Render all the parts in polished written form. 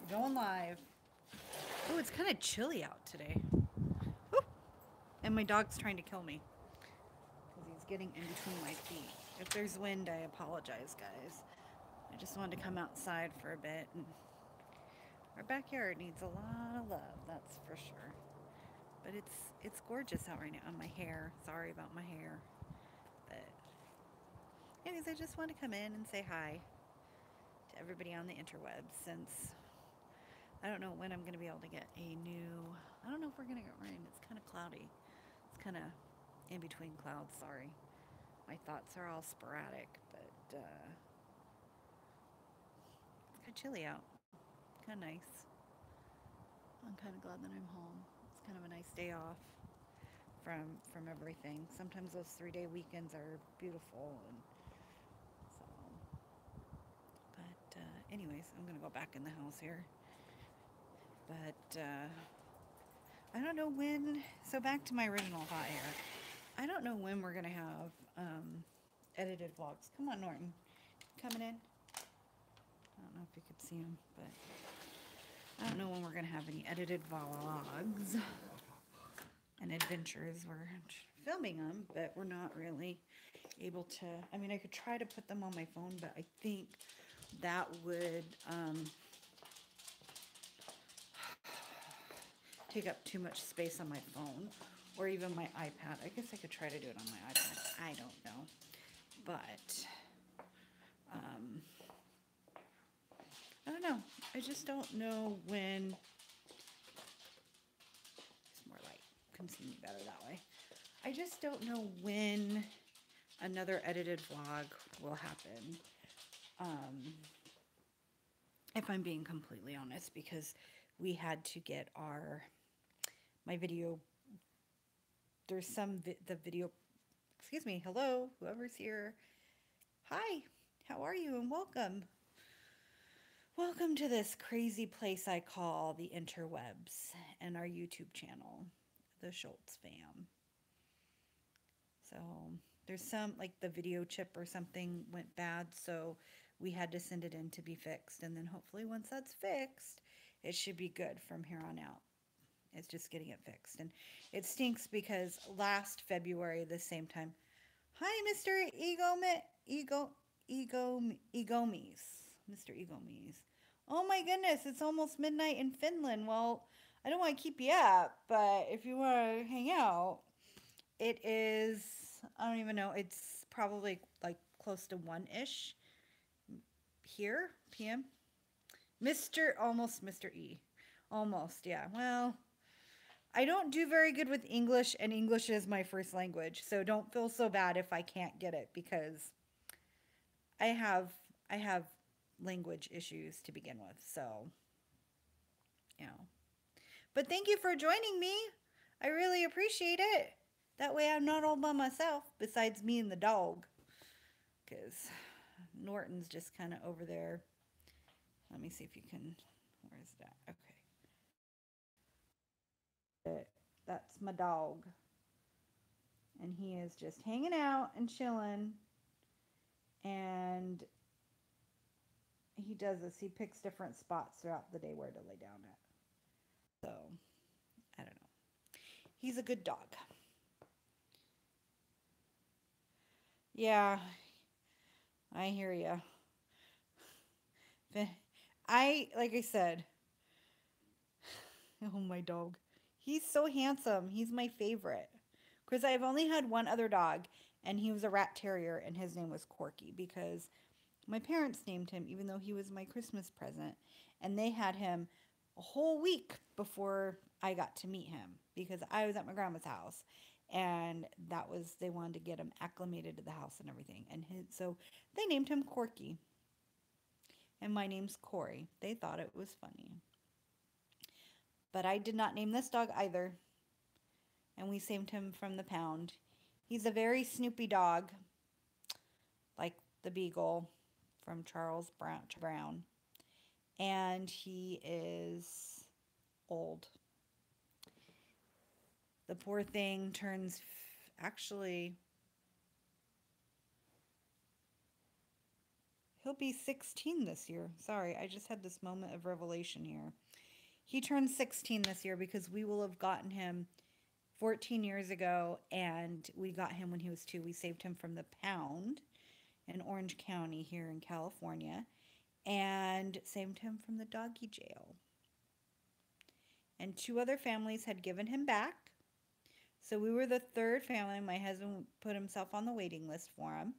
Going live. Oh, it's kind of chilly out today. Woo! And my dog's trying to kill me because he's getting in between my feet. If there's wind, I apologize, guys. I just wanted to come outside for a bit. And our backyard needs a lot of love, that's for sure. But it's gorgeous out right now. On my hair. Sorry about my hair. But anyways, I just wanted to come in and say hi to everybody on the interwebs since I don't know when I'm going to be able to get a new. I don't know if we're going to get rain. It's kind of cloudy. It's kind of in between clouds. Sorry. My thoughts are all sporadic, but it's kind of chilly out. Kind of nice. I'm kind of glad that I'm home. It's kind of a nice day off from everything. Sometimes those 3-day weekends are beautiful, and so. But anyways, I'm gonna go back in the house here. But I don't know when. So back to my original thought here. I don't know when we're gonna have edited vlogs. Come on, Norton, coming in. I don't know if you could see him, but I don't know when we're gonna have any edited vlogs and adventures. We're filming them, but we're not really able to. I mean, I could try to put them on my phone, but I think that would take up too much space on my phone or even my iPad. I guess I could try to do it on my iPad. I don't know. But I don't know. I just don't know when. It's more light. Can see me better that way. I just don't know when another edited vlog will happen. If I'm being completely honest, because we had to get my video. There's the video. Excuse me. Hello, whoever's here. Hi. How are you? And welcome. Welcome to this crazy place I call the interwebs and our YouTube channel, the Schultz fam. So there's some, like the video chip or something went bad, so we had to send it in to be fixed. And then hopefully once that's fixed, it should be good from here on out. It's just getting it fixed. And it stinks because last February, the same time, hi, Mr. Egomes. Mr. Egomes. Oh my goodness, it's almost midnight in Finland. Well, I don't want to keep you up, but if you want to hang out, it is, I don't even know, it's probably like close to 1-ish here, PM. Almost Mr. E. Almost, yeah. Well, I don't do very good with English, and English is my first language, so don't feel so bad if I can't get it because I have language issues to begin with, so you know. But thank you for joining me. I really appreciate it. That way I'm not all by myself, besides me and the dog. Because Norton's just kind of over there. Let me see if you can. Where is that? Okay. That's my dog. And he is just hanging out and chilling. And he does this. He picks different spots throughout the day where to lay down at. So, I don't know. He's a good dog. Yeah, I hear you. Like I said, oh, my dog. He's so handsome. He's my favorite. Because I've only had one other dog, and he was a rat terrier, and his name was Corky because my parents named him, even though he was my Christmas present. And they had him a whole week before I got to meet him because I was at my grandma's house. And they wanted to get him acclimated to the house and everything. So they named him Corky. And my name's Corey. They thought it was funny. But I did not name this dog either. And we saved him from the pound. He's a very snoopy dog, like the Beagle from Charles Brown. And he is old. The poor thing actually, He'll be 16 this year. Sorry, I just had this moment of revelation here. He turns 16 this year because we will have gotten him 14 years ago, and we got him when he was 2. We saved him from the pound in Orange County here in California and saved him from the doggy jail. And 2 other families had given him back. So we were the 3rd family. My husband put himself on the waiting list for him.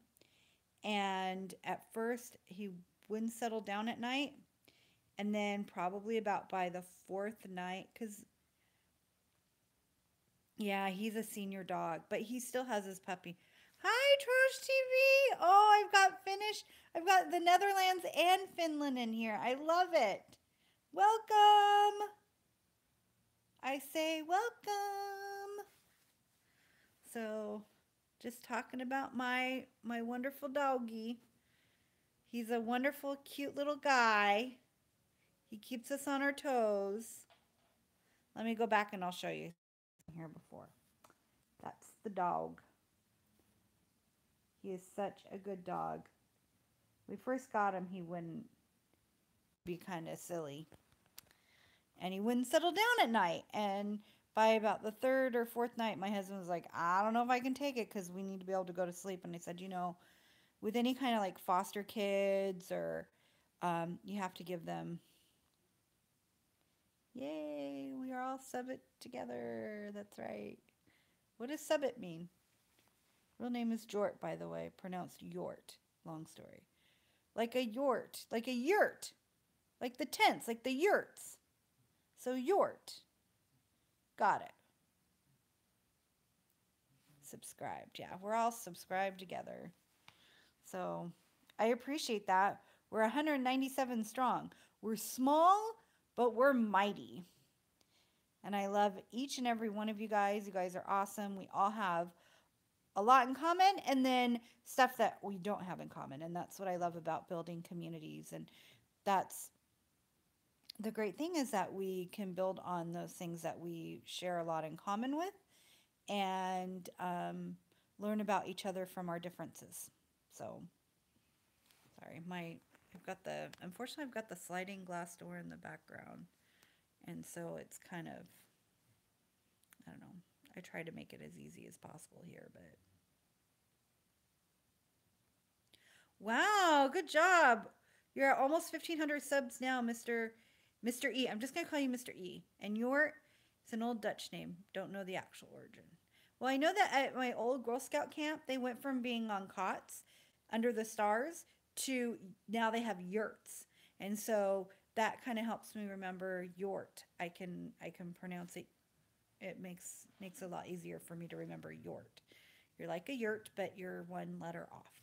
And at first, he wouldn't settle down at night. And then probably about by the 4th night, because, yeah, he's a senior dog, but he still has his puppy. Hi, Trash TV. Oh, I've got the Netherlands and Finland in here. I love it. Welcome. I say welcome. So, just talking about my wonderful doggy. He's a wonderful, cute little guy. He keeps us on our toes. Let me go back and I'll show you here before. That's the dog. He is such a good dog. We first got him, he wouldn't be kind of silly. And he wouldn't settle down at night. And by about the 3rd or 4th night, my husband was like, I don't know if I can take it because we need to be able to go to sleep. And I said, you know, with any kind of like foster kids or you have to give them, yay, we are all subbit together. That's right. What does subbit mean? Real name is Jort, by the way, pronounced Yort. Long story. Like a yort, like a yurt, like the tents, like the yurts. So Yort. Got it. Subscribed. Yeah, we're all subscribed together. So I appreciate that. We're 197 strong. We're small, but we're mighty. And I love each and every one of you guys. You guys are awesome. We all have a lot in common and then stuff that we don't have in common. And that's what I love about building communities. And that's the great thing is that we can build on those things that we share a lot in common with and learn about each other from our differences. So, sorry, unfortunately I've got the sliding glass door in the background. And so it's kind of, I don't know, I try to make it as easy as possible here, but. Wow, good job. You're at almost 1,500 subs now, Mr. E. I'm just going to call you Mr. E. And it's an old Dutch name. Don't know the actual origin. Well, I know that at my old Girl Scout camp, they went from being on cots under the stars to now they have yurts. And so that kind of helps me remember yort. I can pronounce it. It makes it a lot easier for me to remember yort. You're like a yurt, but you're 1 letter off.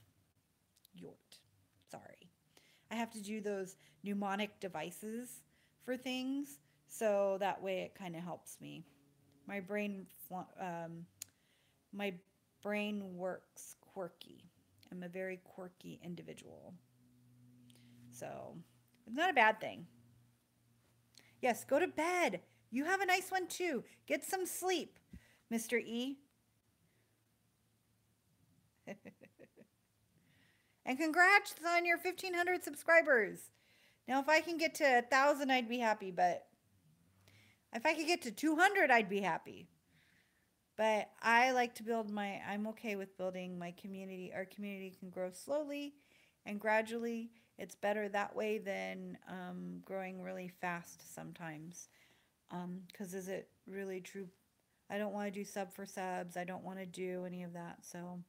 Yort. Sorry. I have to do those mnemonic devices for things, so that way it kind of helps me. My brain works quirky. I'm a very quirky individual. So, it's not a bad thing. Yes, go to bed. You have a nice one too. Get some sleep, Mr. E. And congrats on your 1,500 subscribers. Now, if I can get to 1,000, I'd be happy. But if I could get to 200, I'd be happy. But I like to I'm okay with building my community. Our community can grow slowly and gradually. It's better that way than growing really fast sometimes. Because is it really true? I don't want to do sub for subs. I don't want to do any of that. So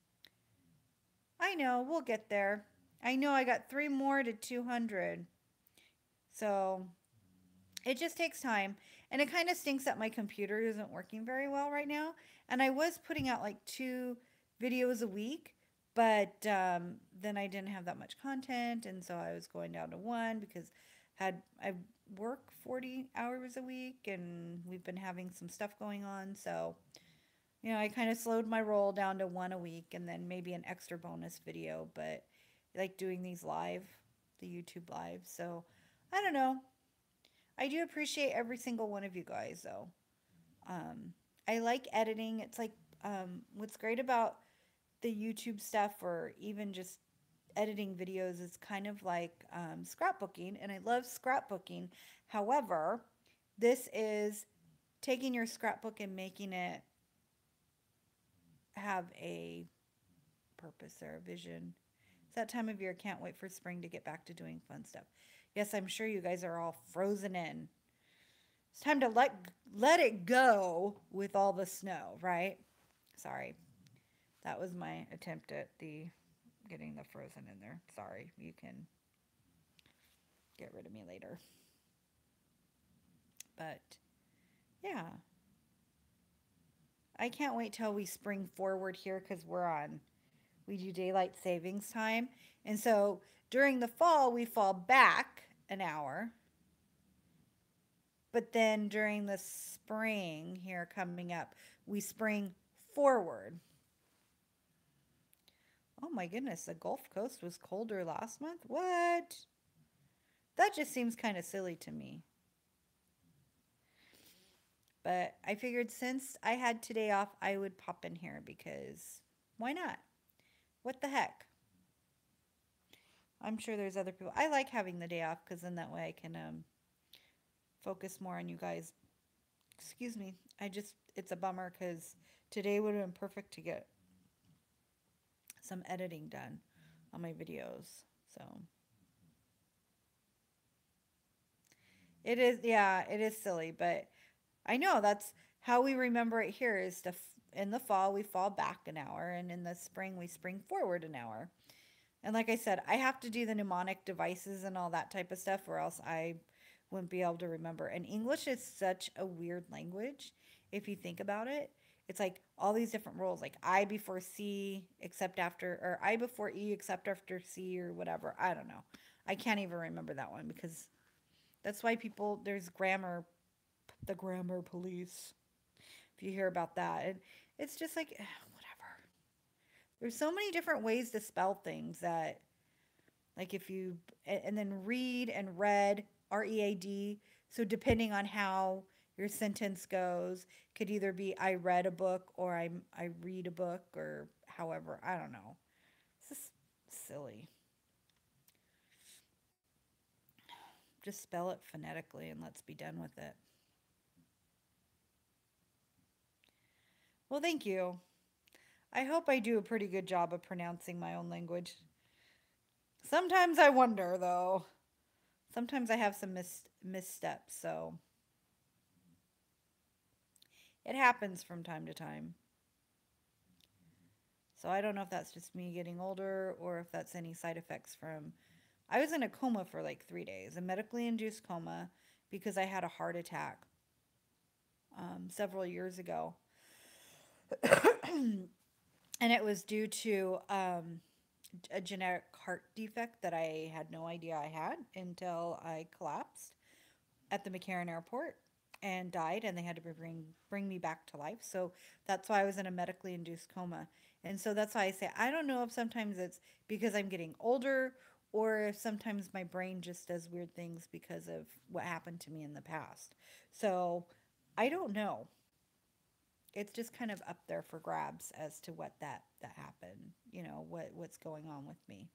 I know we'll get there. I know I got 3 more to 200. So it just takes time. And it kind of stinks that my computer isn't working very well right now. And I was putting out like 2 videos a week, but then I didn't have that much content. And so I was going down to 1 because I work 40 hours a week and we've been having some stuff going on. So, you know, I kind of slowed my roll down to 1 a week and then maybe an extra bonus video, but like doing these live, the YouTube live. So I don't know. I do appreciate every single one of you guys though. I like editing. It's like, what's great about the YouTube stuff or even just editing videos is kind of like scrapbooking, and I love scrapbooking. However, this is taking your scrapbook and making it have a purpose or a vision. It's that time of year. Can't wait for spring to get back to doing fun stuff. Yes, I'm sure you guys are all frozen in. It's time to let it go with all the snow, right? Sorry. That was my attempt at the getting the frozen in there. Sorry. You can get rid of me later. But yeah. I can't wait till we spring forward here because we do daylight savings time. And so during the fall, we fall back an hour. But then during the spring here coming up, we spring forward. Oh my goodness, the Gulf Coast was colder last month? What? That just seems kind of silly to me. But I figured since I had today off, I would pop in here because why not? What the heck? I'm sure there's other people. I like having the day off because then that way I can focus more on you guys. Excuse me. It's a bummer because today would have been perfect to get some editing done on my videos. So it is, yeah, it is silly, but I know that's how we remember it here is in the fall we fall back an hour and in the spring we spring forward an hour. And like I said, I have to do the mnemonic devices and all that type of stuff or else I wouldn't be able to remember. And English is such a weird language if you think about it. It's like all these different rules, like I before C except after, or I before E except after C or whatever. I don't know. I can't even remember that one because that's why there's the grammar police. If you hear about that, it's just like, whatever. There's so many different ways to spell things that, like if you, and then read and read, READ. So depending on how your sentence goes, could either be I read a book or I read a book or however. I don't know. It's just silly. Just spell it phonetically and let's be done with it. Well, thank you. I hope I do a pretty good job of pronouncing my own language. Sometimes I wonder, though. Sometimes I have some missteps, so it happens from time to time. So I don't know if that's just me getting older or if that's any side effects from. I was in a coma for like 3 days, a medically induced coma, because I had a heart attack several years ago. And it was due to a genetic heart defect that I had no idea I had until I collapsed at the McCarran airport and died, and they had to bring me back to life. So that's why I was in a medically induced coma. And so that's why I say I don't know if sometimes it's because I'm getting older or if sometimes my brain just does weird things because of what happened to me in the past. So I don't know. It's just kind of up there for grabs as to what that happened, what's going on with me.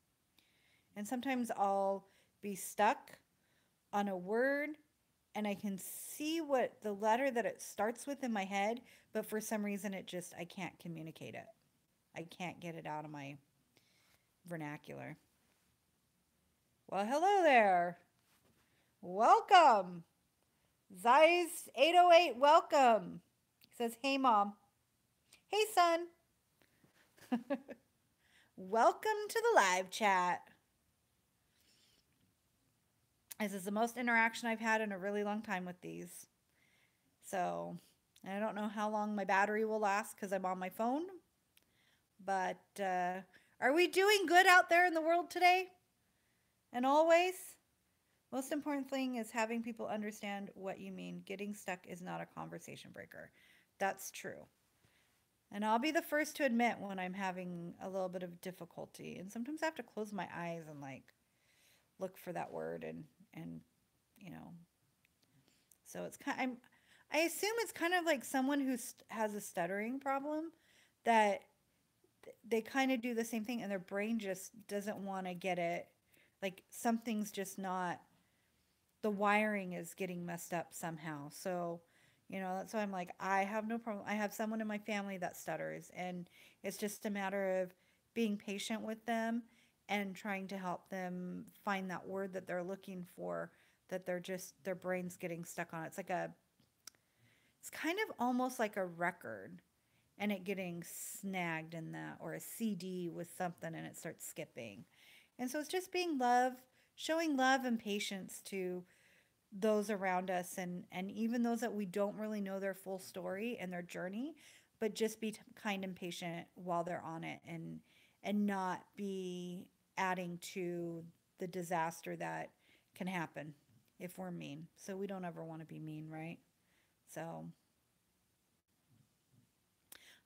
And sometimes I'll be stuck on a word and I can see what the letter that it starts with in my head, but for some reason I can't communicate it. I can't get it out of my vernacular. Well, hello there. Welcome. Zeiss 808, welcome. He says, hey, Mom. Hey, son. Welcome to the live chat. This is the most interaction I've had in a really long time with these. So, I don't know how long my battery will last because I'm on my phone. But are we doing good out there in the world today? And always? Most important thing is having people understand what you mean. Getting stuck is not a conversation breaker. That's true. And I'll be the first to admit when I'm having a little bit of difficulty. And sometimes I have to close my eyes and look for that word and so it's I assume it's kind of like someone who has a stuttering problem that they kind of do the same thing and their brain just doesn't want to get it. Like something's just not, the wiring is getting messed up somehow. So, that's why I'm like, I have no problem. I have someone in my family that stutters, and it's just a matter of being patient with them and trying to help them find that word that they're looking for, that their brain's getting stuck on. It's kind of almost like a record and it getting snagged in that, or a CD with something and it starts skipping. And so it's just being love, showing love and patience to those around us, and even those that we don't really know their full story and their journey, but just be kind and patient while they're on it, and not be adding to the disaster that can happen if we're mean. So we don't ever want to be mean, right? So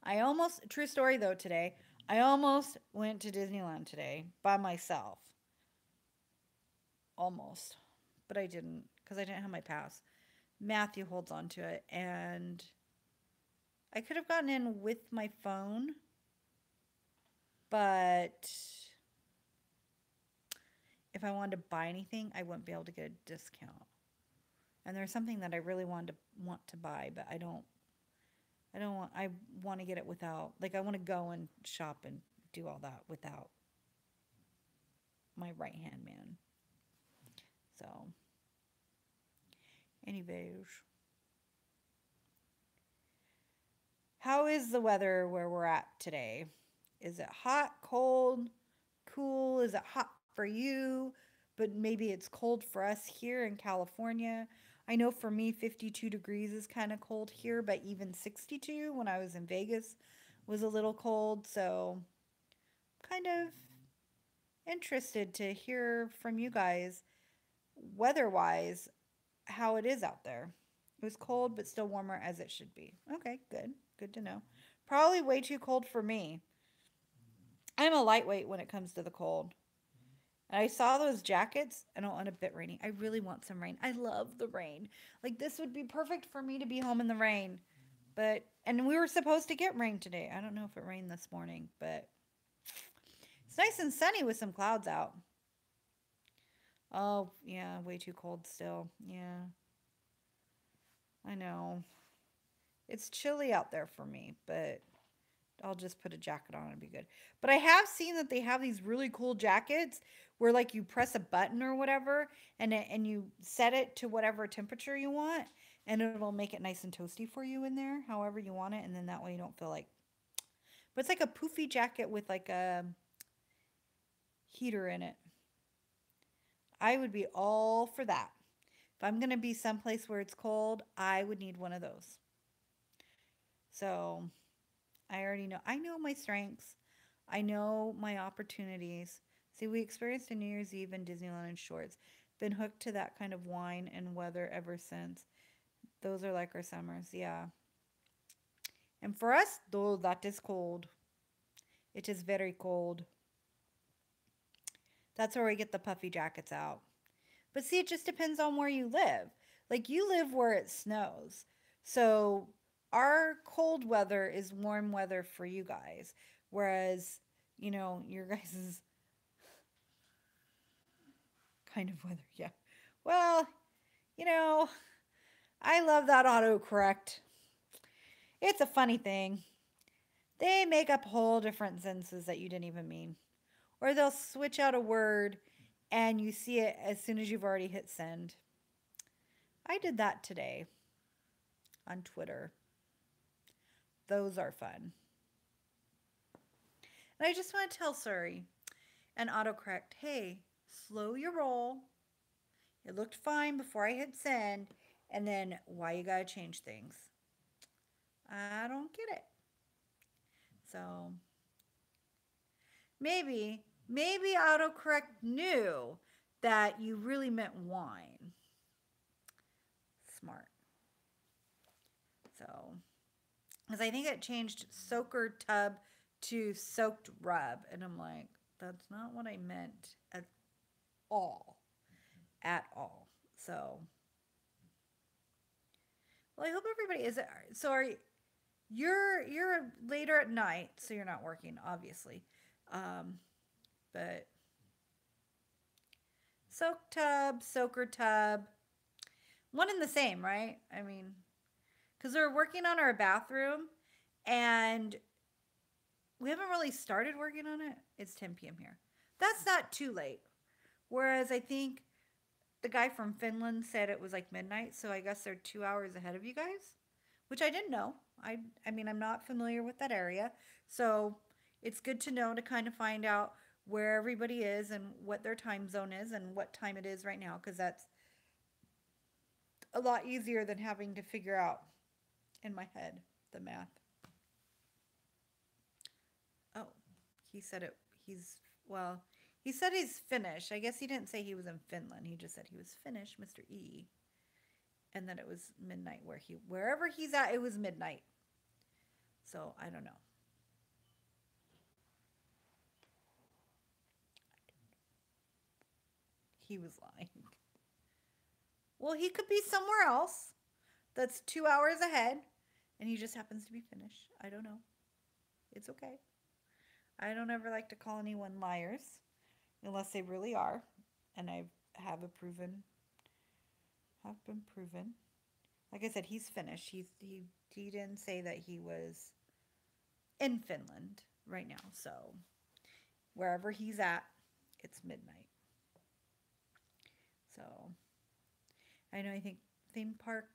I almost, true story though, today, I almost went to Disneyland today by myself. Almost. But I didn't because I didn't have my pass. Matthew holds on to it, and I could have gotten in with my phone, but if I wanted to buy anything, I wouldn't be able to get a discount. And there's something that I really want to buy, but I want to get it without, like, I want to go and shop and do all that without my right hand man. So, anyways, how is the weather where we're at today? Is it hot, cold, cool? Is it hot for you, but maybe it's cold for us here in California? I know for me, 52 degrees is kind of cold here, but even 62 when I was in Vegas was a little cold. So, kind of interested to hear from you guys, weather wise, how it is out there. It was cold, but still warmer as it should be. Okay, good. Good to know. Probably way too cold for me. I'm a lightweight when it comes to the cold. And I saw those jackets and I want a bit rainy. I really want some rain. I love the rain. Like, this would be perfect for me to be home in the rain. And we were supposed to get rain today. I don't know if it rained this morning, but it's nice and sunny with some clouds out. Oh, yeah, way too cold still. Yeah, I know. It's chilly out there for me, but I'll just put a jacket on and be good. But I have seen that they have these really cool jackets where, like, you press a button or whatever, and you set it to whatever temperature you want, and it'll make it nice and toasty for you in there, however you want it, and then that way you don't feel like. But it's like a poofy jacket with like a heater in it. I would be all for that. If I'm gonna be someplace where it's cold, I would need one of those. So I already know. I know my strengths. I know my opportunities. See, we experienced a New Year's Eve in Disneyland in shorts. Been hooked to that kind of wine and weather ever since. Those are like our summers, yeah. And for us, though, that is cold. It is very cold. That's where we get the puffy jackets out. But see, it just depends on where you live. Like, you live where it snows. So our cold weather is warm weather for you guys. Whereas, your guys' kind of weather, yeah. Well, you know, I love that autocorrect. It's a funny thing. They make up whole different sentences that you didn't even mean. Or they'll switch out a word and you see it as soon as you've already hit send. I did that today on Twitter. Those are fun. And I just want to tell Siri and autocorrect, hey, slow your roll. It looked fine before I hit send. And then why you got to change things? I don't get it. So maybe autocorrect knew that you really meant wine. Smart. So, because I think it changed soaker tub to soaked rub. And I'm like, that's not what I meant at all. At all. So, well, I hope everybody is. So, You're later at night, so you're not working, obviously. Um, but soak tub, soaker tub, one and the same, right? I mean, because we're working on our bathroom, and we haven't really started working on it. It's 10 p.m. here. That's not too late. Whereas I think the guy from Finland said it was like midnight, so I guess they're 2 hours ahead of you guys, which I didn't know. I mean, I'm not familiar with that area, so it's good to know to kind of find out where everybody is and what their time zone is and what time it is right now, because that's a lot easier than having to figure out in my head the math. Oh, he said it. Well, he said he's Finnish. I guess he didn't say he was in Finland. He just said he was Finnish, Mr. E, and that it was midnight wherever he's at. It was midnight. So I don't know. He was lying. Well, he could be somewhere else that's 2 hours ahead, and he just happens to be Finnish. I don't know. It's okay. I don't ever like to call anyone liars unless they really are, and I have been proven. Like I said, he's Finnish. He didn't say that he was in Finland right now. So wherever he's at, it's midnight. So I know. I think theme park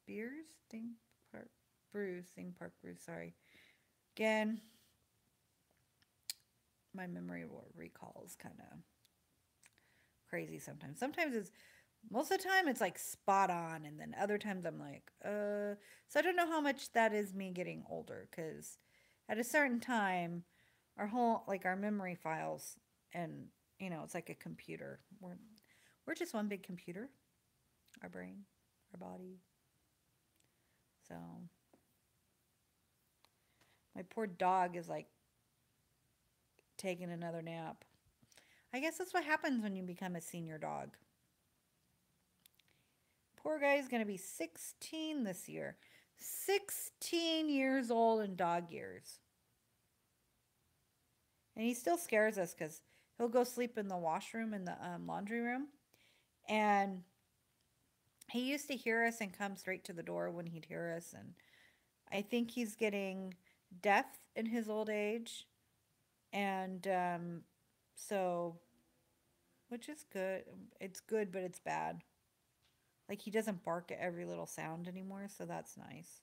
beers, theme park brews. Sorry, again, my memory recall is kind of crazy sometimes. Sometimes it's most of the time it's like spot on, and then other times I'm like, So I don't know how much that is me getting older, because at a certain time, our memory files, and it's like a computer. We're just one big computer, our brain, our body. So my poor dog is like taking another nap. I guess that's what happens when you become a senior dog. Poor guy's going to be 16 this year. 16 years old in dog years. And he still scares us because he'll go sleep in the washroom in the laundry room. And he used to hear us and come straight to the door when he'd hear us. And I think he's getting deaf in his old age. And so, which is good. It's good, but it's bad. Like, he doesn't bark at every little sound anymore, so that's nice.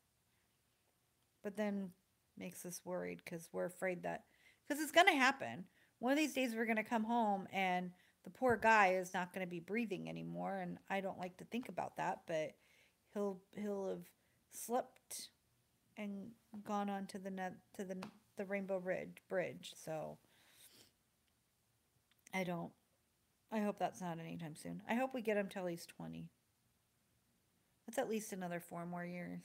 But then makes us worried because we're afraid because it's going to happen. One of these days we're going to come home and the poor guy is not going to be breathing anymore, and I don't like to think about that, but he'll have slipped and gone on to the Rainbow Bridge. So I hope that's not anytime soon. I hope we get him till he's 20. That's at least another 4 more years.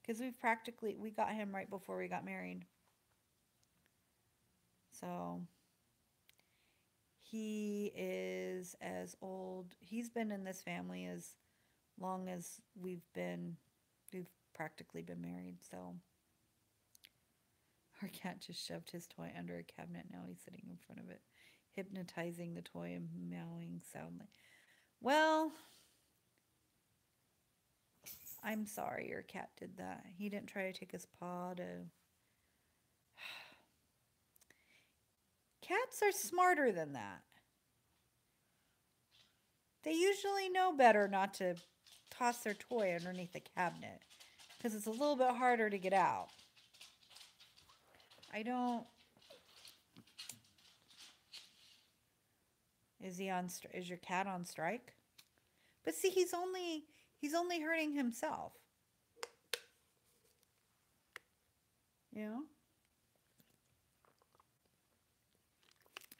Because we got him right before we got married. So he is as old. He's been in this family as long as we've practically been married. So our cat just shoved his toy under a cabinet. Now he's sitting in front of it, hypnotizing the toy and meowing soundly. Well, I'm sorry your cat did that. He didn't try to take his paw to... Cats are smarter than that. They usually know better not to toss their toy underneath the cabinet, because it's a little bit harder to get out. Is your cat on strike? But see, he's only hurting himself. You know?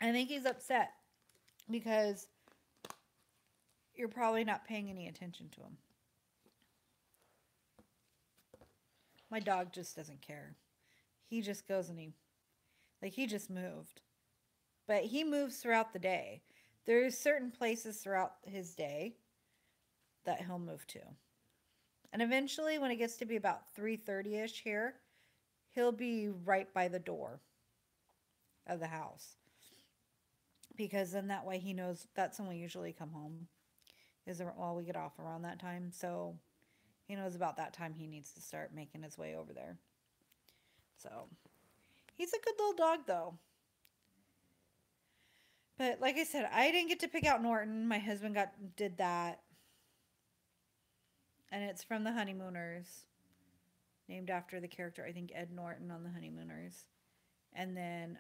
I think he's upset because you're probably not paying any attention to him. My dog just doesn't care. He just goes and he just moved. But he moves throughout the day. There's certain places throughout his day that he'll move to. And eventually, when it gets to be about 3:30ish here, he'll be right by the door of the house. Because then that way he knows that's when we usually come home. Is while we get off around that time. So he knows about that time he needs to start making his way over there. So he's a good little dog though. But like I said, I didn't get to pick out Norton. My husband did that. And it's from the Honeymooners. Named after the character, I think Ed Norton on the Honeymooners. And then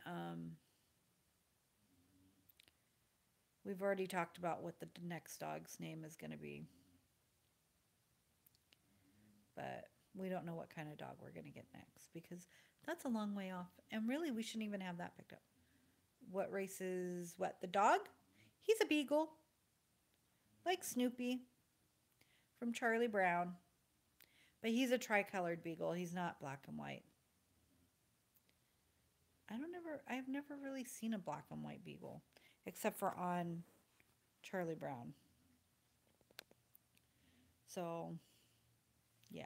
we've already talked about what the next dog's name is going to be. But we don't know what kind of dog we're going to get next because that's a long way off. And really, we shouldn't even have that picked up. What race is what? The dog? He's a beagle. Like Snoopy from Charlie Brown. But he's a tricolored beagle. He's not black and white. I've never really seen a black and white beagle. Except for on Charlie Brown. So, yeah.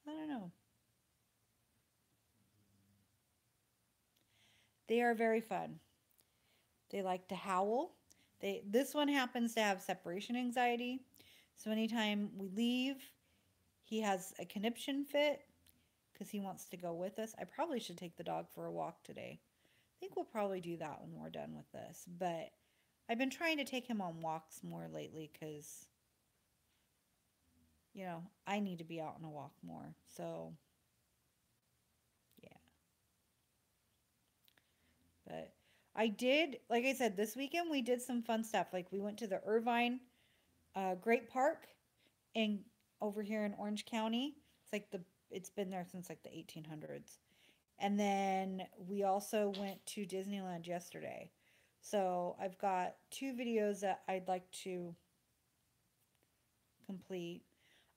I don't know. They are very fun. They like to howl. This one happens to have separation anxiety. So anytime we leave, he has a conniption fit because he wants to go with us. I probably should take the dog for a walk today. I think we'll probably do that when we're done with this. But I've been trying to take him on walks more lately because, you know, I need to be out on a walk more. So, yeah. But I did, like I said, this weekend we did some fun stuff. Like we went to the Irvine Great Park in over here in Orange County. It's been there since like the 1800s. And then we also went to Disneyland yesterday. So I've got 2 videos that I'd like to complete.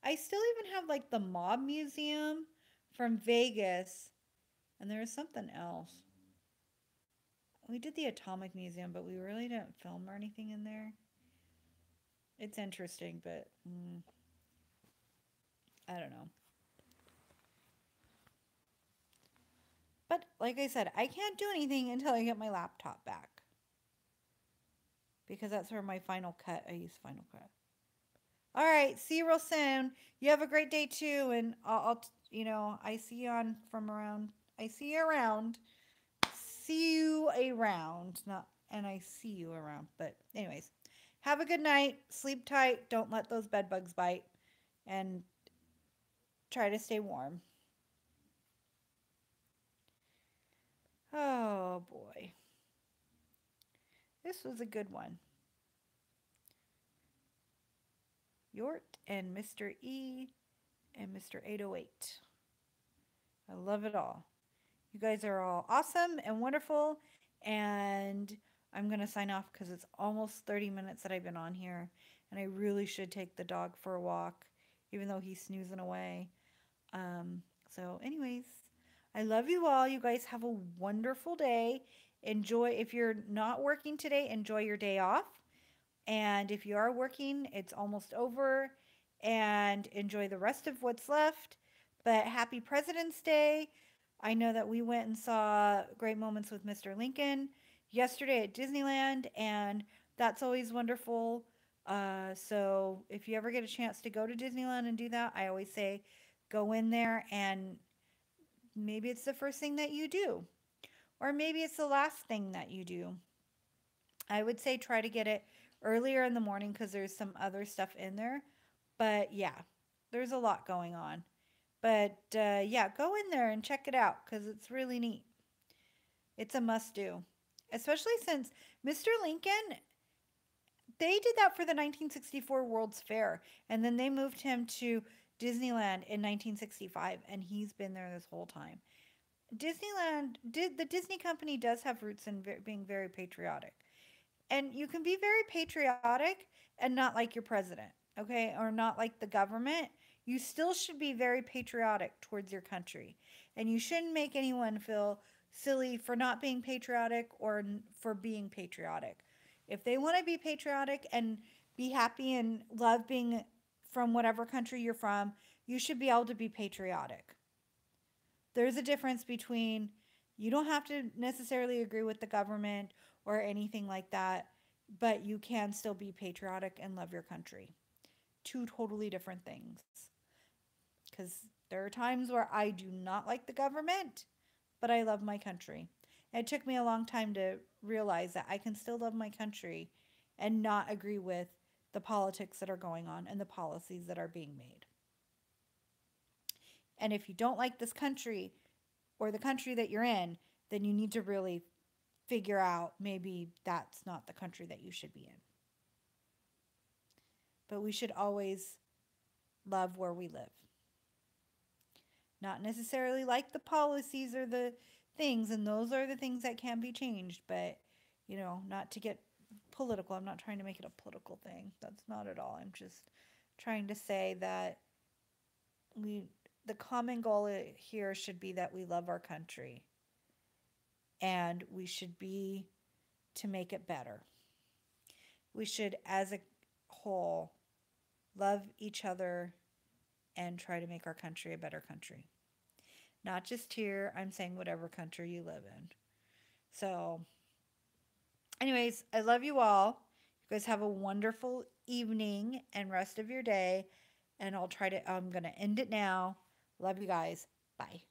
I still even have like the Mob Museum from Vegas. And there was something else. We did the Atomic Museum, but we really didn't film or anything in there. It's interesting, but I don't know. But like I said, I can't do anything until I get my laptop back. Because that's where my Final Cut, I use Final Cut. All right, see you real soon. You have a great day too, and I see you I see you around. See you around, I see you around. But anyways, have a good night. Sleep tight. Don't let those bed bugs bite, and try to stay warm. Oh boy, this was a good one. Yort and Mr. E and Mr. 808. I love it all. You guys are all awesome and wonderful. And I'm going to sign off because it's almost 30 minutes that I've been on here. And I really should take the dog for a walk, even though he's snoozing away. So anyways, I love you all. You guys have a wonderful day. Enjoy. If you're not working today, enjoy your day off. And if you are working, it's almost over. And enjoy the rest of what's left. But happy President's Day. I know that we went and saw Great Moments with Mr. Lincoln yesterday at Disneyland, and that's always wonderful. So if you ever get a chance to go to Disneyland and do that, I always say go in there, and maybe it's the first thing that you do, or maybe it's the last thing that you do. I would say try to get it earlier in the morning because there's some other stuff in there. But yeah, there's a lot going on. But yeah, go in there and check it out because it's really neat. It's a must do. Especially since Mr. Lincoln, they did that for the 1964 World's Fair. And then they moved him to Disneyland in 1965. And he's been there this whole time. The Disney company does have roots in being very patriotic. And you can be very patriotic and not like your president, okay? Or not like the government. You still should be very patriotic towards your country. And you shouldn't make anyone feel silly for not being patriotic or for being patriotic. If they want to be patriotic and be happy and love being from whatever country you're from, you should be able to be patriotic. There's a difference between, you don't have to necessarily agree with the government or anything like that, but you can still be patriotic and love your country. Two totally different things. Because there are times where I do not like the government, but I love my country. And it took me a long time to realize that I can still love my country and not agree with the politics that are going on and the policies that are being made. And if you don't like this country or the country that you're in, then you need to really figure out maybe that's not the country that you should be in. But we should always love where we live. Not necessarily like the policies or the things, and those are the things that can be changed, but not to get political. I'm not trying to make it a political thing. That's not at all. I'm just trying to say that the common goal here should be that we love our country, and we should be to make it better. We should, as a whole, love each other and try to make our country a better country. Not just here, I'm saying whatever country you live in. So, anyways, I love you all. You guys have a wonderful evening and rest of your day. And I'm going to end it now. Love you guys. Bye.